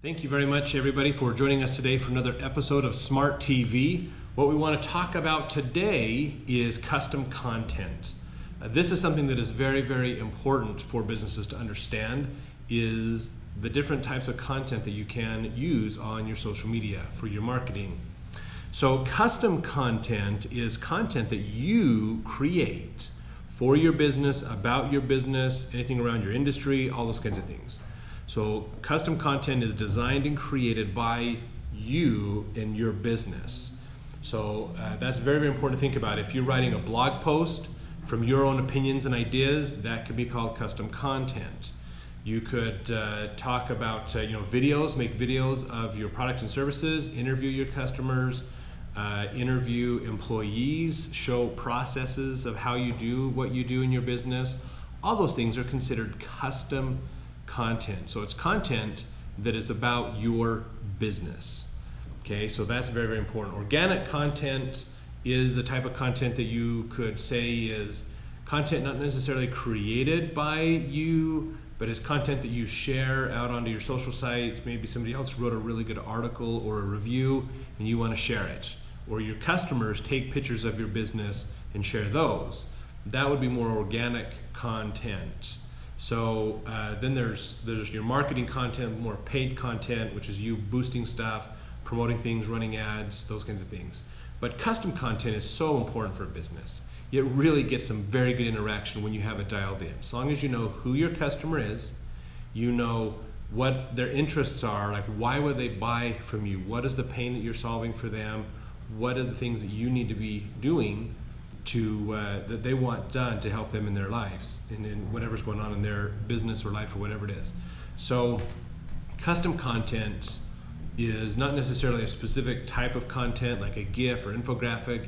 Thank you very much, everybody, for joining us today for another episode of Smart TV. What we want to talk about today is custom content. This is something that is very, very important for businesses to understand, is the different types of content that you can use on your social media for your marketing. So custom content is content that you create for your business, about your business, anything around your industry, all those kinds of things. So custom content is designed and created by you and your business. So that's very, very important to think about. If you're writing a blog post from your own opinions and ideas, that could be called custom content. You could talk about videos, make videos of your products and services, interview your customers, interview employees, show processes of how you do what you do in your business. All those things are considered custom content. So it's content that is about your business. Okay, so that's very, very important. Organic content is a type of content that you could say is content not necessarily created by you, but it's content that you share out onto your social sites. Maybe somebody else wrote a really good article or a review and you want to share it. Or your customers take pictures of your business and share those. That would be more organic content. So then there's your marketing content, more paid content, which is you boosting stuff, promoting things, running ads, those kinds of things. But custom content is so important for a business. It really gets some very good interaction when you have it dialed in. As long as you know who your customer is, you know what their interests are, like why would they buy from you, what is the pain that you're solving for them, what are the things that you need to be doing to that they want done to help them in their lives and in whatever's going on in their business or life or whatever it is. So custom content is not necessarily a specific type of content like a GIF or infographic.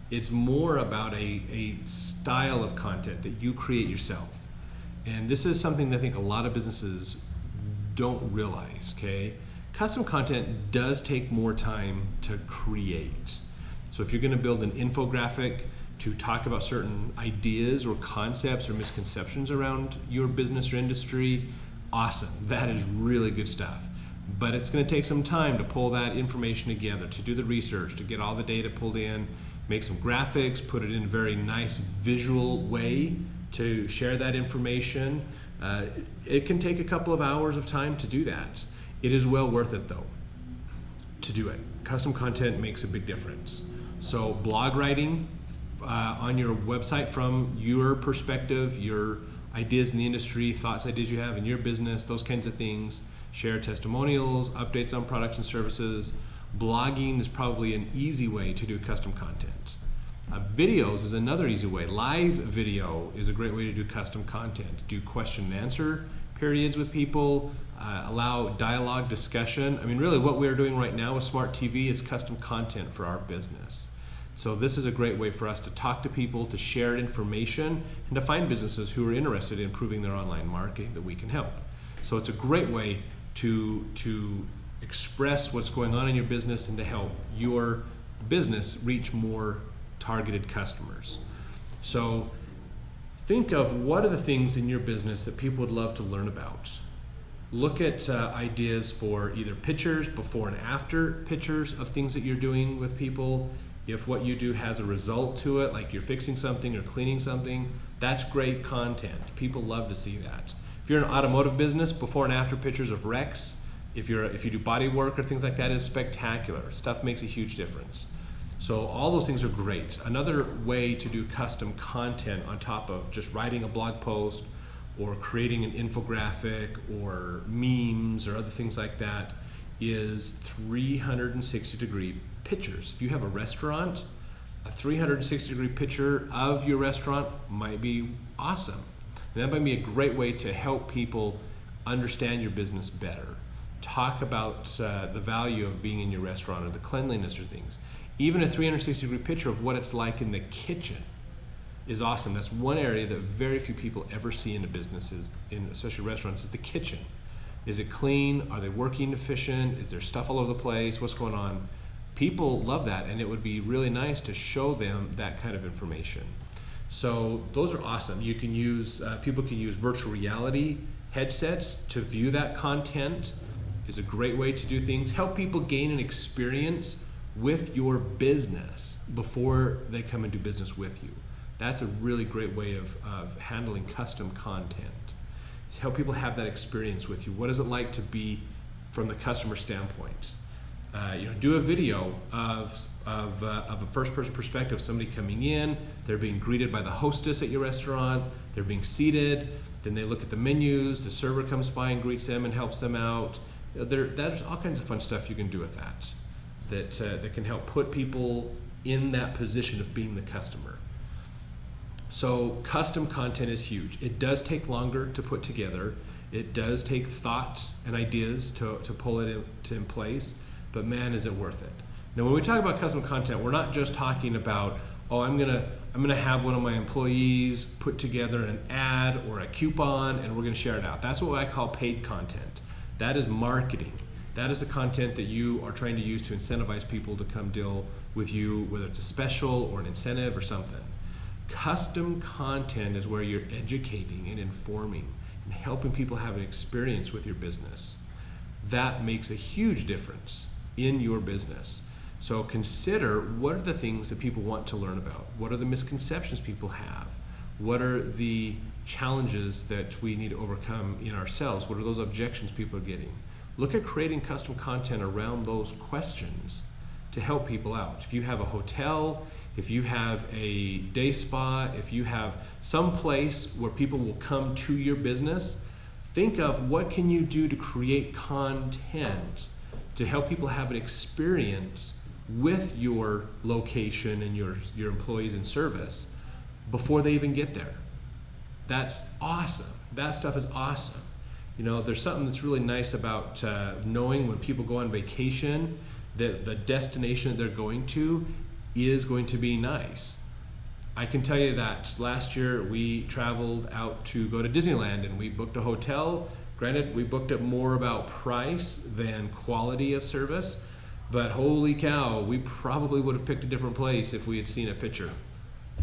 It's more about a style of content that you create yourself. And this is something that I think a lot of businesses don't realize, okay? Custom content does take more time to create. So if you're gonna build an infographic to talk about certain ideas or concepts or misconceptions around your business or industry, awesome, that is really good stuff. But it's gonna take some time to pull that information together, to do the research, to get all the data pulled in, make some graphics, put it in a very nice visual way to share that information. It can take a couple of hours of time to do that. It is well worth it though, to do it. Custom content makes a big difference. So blog writing on your website from your perspective, your ideas in the industry, thoughts, ideas you have in your business, those kinds of things. Share testimonials, updates on products and services. Blogging is probably an easy way to do custom content. Videos is another easy way. Live video is a great way to do custom content. Do question and answer periods with people, allow dialogue, discussion. I mean, really what we're doing right now with Smart TV is custom content for our business. So this is a great way for us to talk to people, to share information, and to find businesses who are interested in improving their online marketing that we can help. So it's a great way to express what's going on in your business and to help your business reach more targeted customers. So think of what are the things in your business that people would love to learn about. Look at ideas for either pictures, before and after pictures of things that you're doing with people. If what you do has a result to it, like you're fixing something or cleaning something, that's great content. People love to see that. If you're an automotive business, before and after pictures of wrecks, if you do body work or things like that, is spectacular. Stuff makes a huge difference. So all those things are great. Another way to do custom content on top of just writing a blog post or creating an infographic or memes or other things like that is 360-degree pictures. If you have a restaurant, a 360-degree picture of your restaurant might be awesome. And that might be a great way to help people understand your business better. Talk about the value of being in your restaurant or the cleanliness or things. Even a 360-degree picture of what it's like in the kitchen is awesome. That's one area that very few people ever see in a business, especially restaurants, is the kitchen. Is it clean? Are they working efficient? Is there stuff all over the place? What's going on? People love that, and it would be really nice to show them that kind of information. So those are awesome. You can use, people can use virtual reality headsets to view that content is a great way to do things. Help people gain an experience with your business before they come and do business with you. That's a really great way of handling custom content. Is help people have that experience with you. What is it like to be from the customer standpoint? Do a video of a first-person perspective, somebody coming in, they're being greeted by the hostess at your restaurant, they're being seated, then they look at the menus, the server comes by and greets them and helps them out. There's all kinds of fun stuff you can do with that can help put people in that position of being the customer. So custom content is huge. It does take longer to put together. It does take thought and ideas to pull it in place, but man, is it worth it. Now, when we talk about custom content, we're not just talking about, I'm gonna have one of my employees put together an ad or a coupon and we're gonna share it out. That's what I call paid content. That is marketing. That is the content that you are trying to use to incentivize people to come deal with you, whether it's a special or an incentive or something. Custom content is where you're educating and informing and helping people have an experience with your business. That makes a huge difference in your business. So consider, what are the things that people want to learn about? What are the misconceptions people have? What are the challenges that we need to overcome in ourselves? What are those objections people are getting? Look at creating custom content around those questions to help people out. If you have a hotel, if you have a day spa, if you have some place where people will come to your business, think of what can you do to create content to help people have an experience with your location and your employees and service before they even get there. That's awesome. That stuff is awesome. There's something that's really nice about knowing when people go on vacation that the destination that they're going to is going to be nice. I can tell you that last year we traveled out to go to Disneyland and we booked a hotel. Granted, we booked it more about price than quality of service, but holy cow, we probably would have picked a different place if we had seen a picture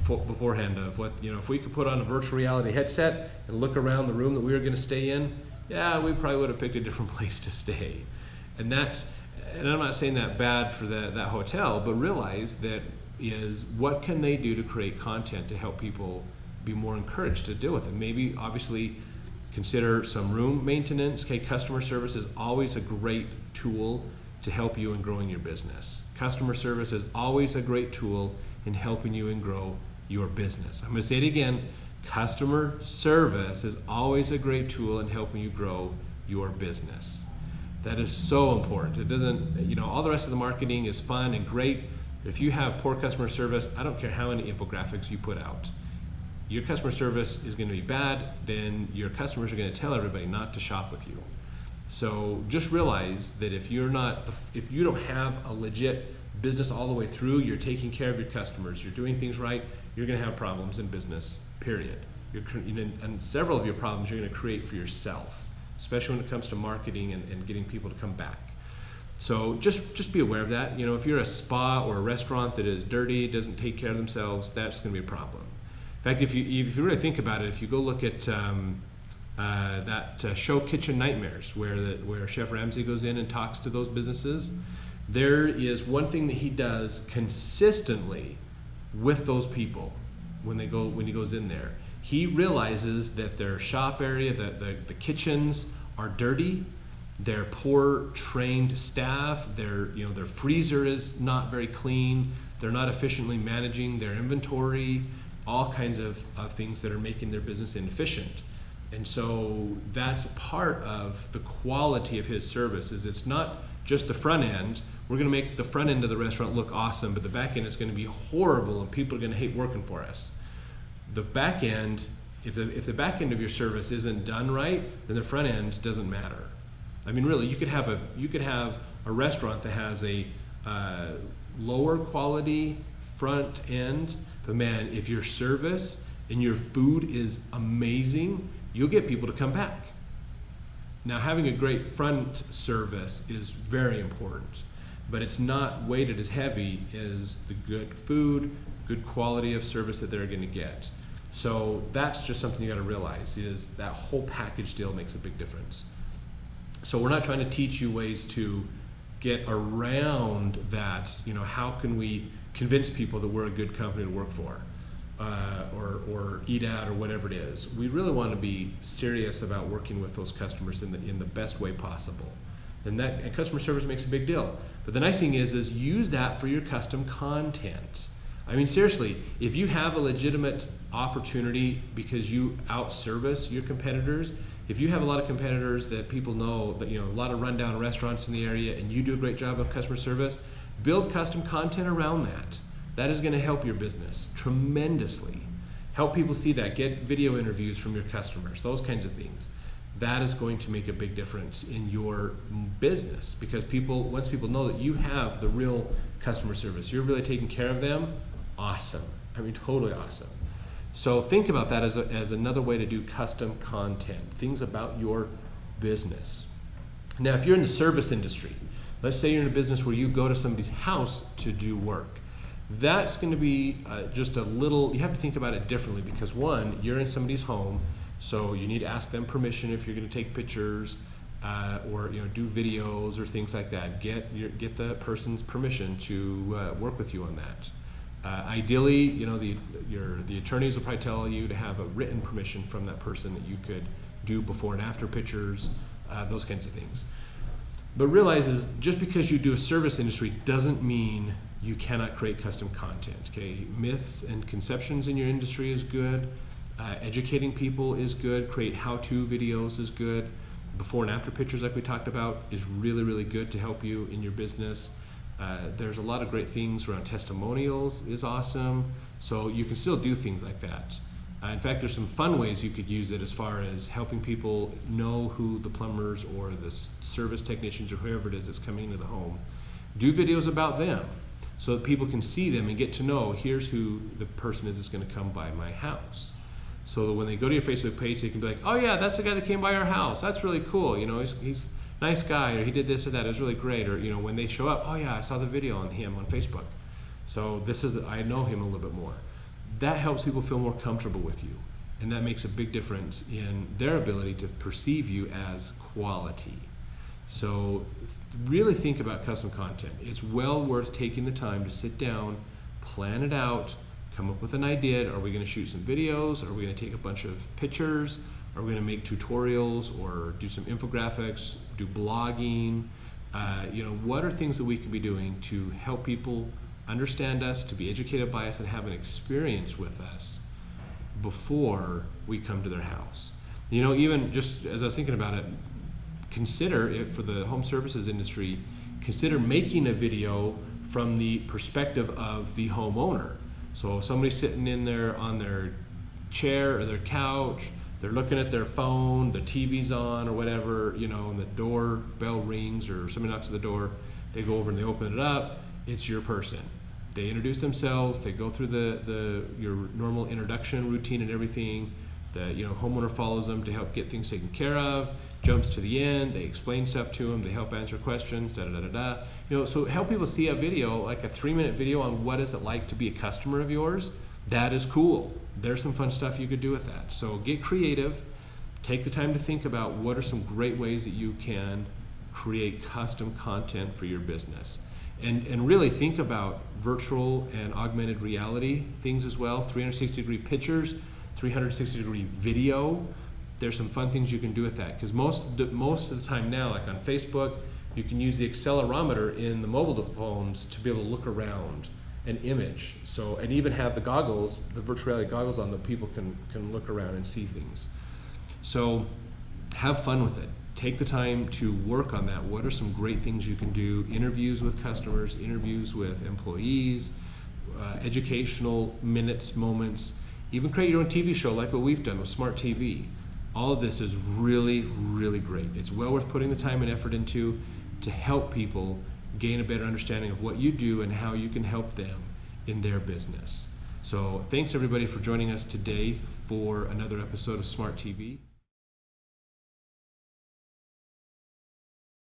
beforehand of what, if we could put on a virtual reality headset and look around the room that we were going to stay in, yeah, we probably would have picked a different place to stay. And I'm not saying that bad for that hotel, but realize that is what can they do to create content to help people be more encouraged to deal with it. Maybe obviously consider some room maintenance. Okay, customer service is always a great tool to help you in growing your business. Customer service is always a great tool in helping you and grow your business. I'm going to say it again. Customer service is always a great tool in helping you grow your business. That is so important. It doesn't, all the rest of the marketing is fun and great. If you have poor customer service, I don't care how many infographics you put out. Your customer service is going to be bad, then your customers are going to tell everybody not to shop with you. So just realize that if you don't have a legit business all the way through, you're taking care of your customers, you're doing things right, you're going to have problems in business, period. And several of your problems you're going to create for yourself, especially when it comes to marketing and getting people to come back. So just be aware of that. If you're a spa or a restaurant that is dirty, doesn't take care of themselves, that's going to be a problem. In fact, if you really think about it, if you go look at that show Kitchen Nightmares, where Chef Ramsay goes in and talks to those businesses, there is one thing that he does consistently with those people when he goes in there. He realizes that their shop area, the kitchens are dirty, their poor trained staff, their freezer is not very clean, they're not efficiently managing their inventory, all kinds of things that are making their business inefficient. And so that's part of the quality of his service. Is it's not just the front end. We're going to make the front end of the restaurant look awesome, but the back end is going to be horrible and people are going to hate working for us. The back end, if the back end of your service isn't done right, then the front end doesn't matter. I mean, really, you could have a restaurant that has a lower quality front end, but man, if your service and your food is amazing, you'll get people to come back. Now, having a great front service is very important, but it's not weighted as heavy as the good food, good quality of service that they're going to get. So that's just something you got to realize, is that whole package deal makes a big difference. So we're not trying to teach you ways to get around that. How can we convince people that we're a good company to work for, or eat at, or whatever it is. We really want to be serious about working with those customers in the best way possible. And customer service makes a big deal. But the nice thing is use that for your custom content. I mean, seriously, if you have a legitimate opportunity because you out-service your competitors, if you have a lot of competitors that people know, that a lot of rundown restaurants in the area, and you do a great job of customer service, build custom content around that. That is going to help your business tremendously. Help people see that. Get video interviews from your customers, those kinds of things. That is going to make a big difference in your business, because once people know that you have the real customer service, you're really taking care of them, awesome. I mean, totally awesome. So think about that as another way to do custom content, things about your business. Now, if you're in the service industry, let's say you're in a business where you go to somebody's house to do work. That's going to be just a little, you have to think about it differently, because one, you're in somebody's home, so you need to ask them permission if you're going to take pictures or do videos or things like that. Get the person's permission to work with you on that. Ideally, the attorneys will probably tell you to have a written permission from that person that you could do before and after pictures, those kinds of things. But realize just because you do a service industry doesn't mean you cannot create custom content. Okay, myths and conceptions in your industry is good. Educating people is good. Create how-to videos is good. Before and after pictures, like we talked about, is really, really good to help you in your business. There's a lot of great things around testimonials is awesome. So you can still do things like that. In fact, there's some fun ways you could use it as far as helping people know who the plumbers or the service technicians or whoever it is that's coming into the home. Do videos about them so that people can see them and get to know, here's who the person is that's going to come by my house. So that when they go to your Facebook page, they can be like, oh yeah, that's the guy that came by our house. That's really cool. He's a nice guy, or he did this or that. It was really great. Or when they show up, oh yeah, I saw the video on him on Facebook. So I know him a little bit more. That helps people feel more comfortable with you, and that makes a big difference in their ability to perceive you as quality. So really think about custom content. It's well worth taking the time to sit down, plan it out, come up with an idea. Are we going to shoot some videos? Are we going to take a bunch of pictures? Are we going to make tutorials or do some infographics, do blogging? What are things that we could be doing to help people understand us, to be educated by us, and have an experience with us before we come to their house? Even just as I was thinking about it, consider it for the home services industry, consider making a video from the perspective of the homeowner. So somebody's sitting in there on their chair or their couch, they're looking at their phone, the TV's on or whatever, and the doorbell rings or somebody knocks at the door, they go over and they open it up, it's your person. They introduce themselves, they go through your normal introduction routine and everything. The homeowner follows them to help get things taken care of, jumps to the end, they explain stuff to them, they help answer questions, so help people see a video, like a 3-minute video on what is it like to be a customer of yours. That is cool. There's some fun stuff you could do with that. So get creative, take the time to think about what are some great ways that you can create custom content for your business. And really think about virtual and augmented reality things as well, 360-degree pictures, 360-degree video. There's some fun things you can do with that, because most of the time now, like on Facebook, you can use the accelerometer in the mobile phones to be able to look around an image. So, and even have the goggles, the virtual reality goggles on, that people can look around and see things. So have fun with it. Take the time to work on that. What are some great things you can do? Interviews with customers, interviews with employees, educational minutes, moments. Even create your own TV show like what we've done with Smart TV. All of this is really, really great. It's well worth putting the time and effort into to help people gain a better understanding of what you do and how you can help them in their business. So thanks everybody for joining us today for another episode of Smart TV.